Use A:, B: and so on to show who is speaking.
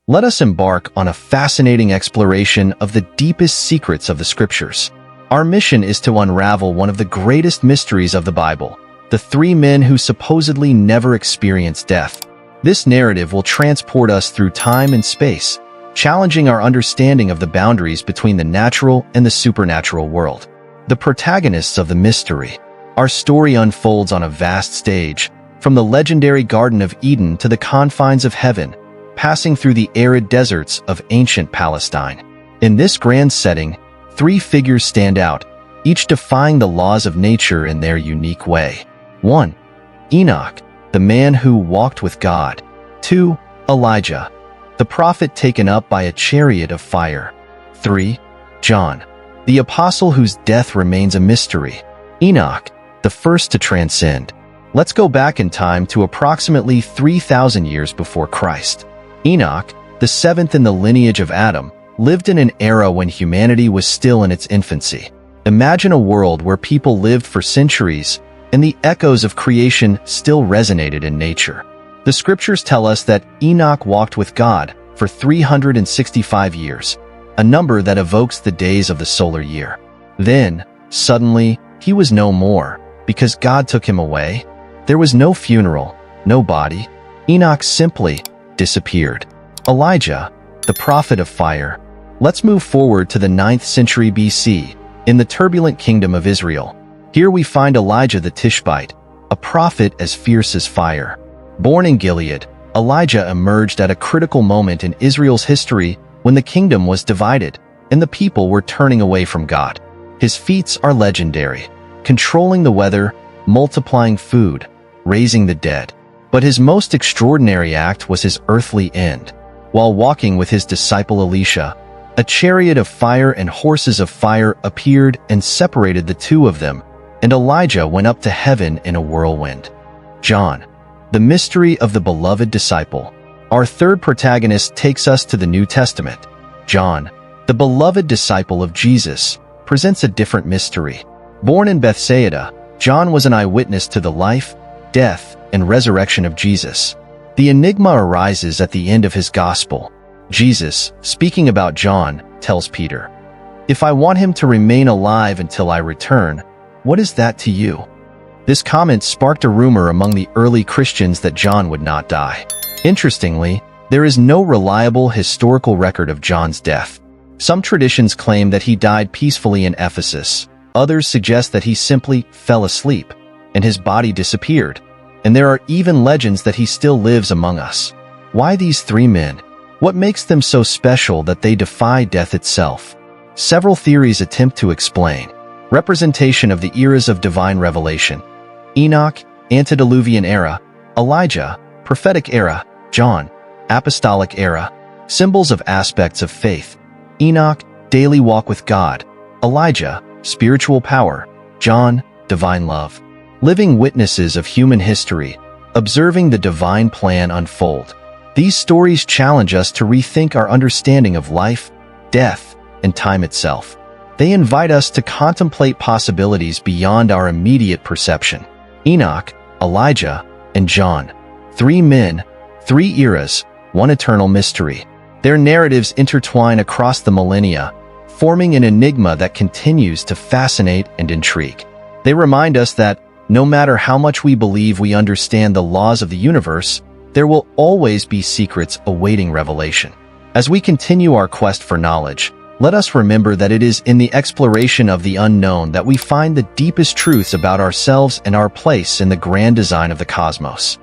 A: Let us embark on a fascinating exploration of the deepest secrets of the Scriptures. Our mission is to unravel one of the greatest mysteries of the Bible, the three men who supposedly never experienced death. This narrative will transport us through time and space, challenging our understanding of the boundaries between the natural and the supernatural world. The protagonists of the mystery. Our story unfolds on a vast stage, from the legendary Garden of Eden to the confines of heaven, passing through the arid deserts of ancient Palestine. In this grand setting, three figures stand out, each defying the laws of nature in their unique way. 1. Enoch, the man who walked with God. 2. Elijah, the prophet taken up by a chariot of fire. 3. John, the apostle whose death remains a mystery. Enoch, the first to transcend. Let's go back in time to approximately 3,000 years before Christ. Enoch, the seventh in the lineage of Adam, lived in an era when humanity was still in its infancy. Imagine a world where people lived for centuries and the echoes of creation still resonated in nature. The Scriptures tell us that Enoch walked with God for 365 years, a number that evokes the days of the solar year. Then, suddenly, he was no more, because God took him away. There was no funeral, no body. Enoch simply disappeared. Elijah, the prophet of fire. Let's move forward to the 9th century BC, in the turbulent kingdom of Israel. Here we find Elijah the Tishbite, a prophet as fierce as fire. Born in Gilead, Elijah emerged at a critical moment in Israel's history when the kingdom was divided and the people were turning away from God. His feats are legendary, controlling the weather, multiplying food, raising the dead. But his most extraordinary act was his earthly end. While walking with his disciple Elisha, a chariot of fire and horses of fire appeared and separated the two of them, and Elijah went up to heaven in a whirlwind. John, the mystery of the beloved disciple. Our third protagonist takes us to the New Testament. John, the beloved disciple of Jesus, presents a different mystery. Born in Bethsaida, John was an eyewitness to the life, death, and resurrection of Jesus. The enigma arises at the end of his gospel. Jesus, speaking about John, tells Peter, "If I want him to remain alive until I return, what is that to you?" This comment sparked a rumor among the early Christians that John would not die. Interestingly, there is no reliable historical record of John's death. Some traditions claim that he died peacefully in Ephesus. Others suggest that he simply fell asleep, and his body disappeared. And there are even legends that he still lives among us. Why these three men? What makes them so special that they defy death itself? Several theories attempt to explain. Representation of the eras of divine revelation. Enoch, antediluvian era. Elijah, prophetic era. John, apostolic era. Symbols of aspects of faith. Enoch, daily walk with God. Elijah, spiritual power. John, divine love. Living witnesses of human history, observing the divine plan unfold. These stories challenge us to rethink our understanding of life, death, and time itself. They invite us to contemplate possibilities beyond our immediate perception. Enoch, Elijah, and John. Three men, three eras, one eternal mystery. Their narratives intertwine across the millennia, forming an enigma that continues to fascinate and intrigue. They remind us that, no matter how much we believe we understand the laws of the universe, there will always be secrets awaiting revelation. As we continue our quest for knowledge, let us remember that it is in the exploration of the unknown that we find the deepest truths about ourselves and our place in the grand design of the cosmos.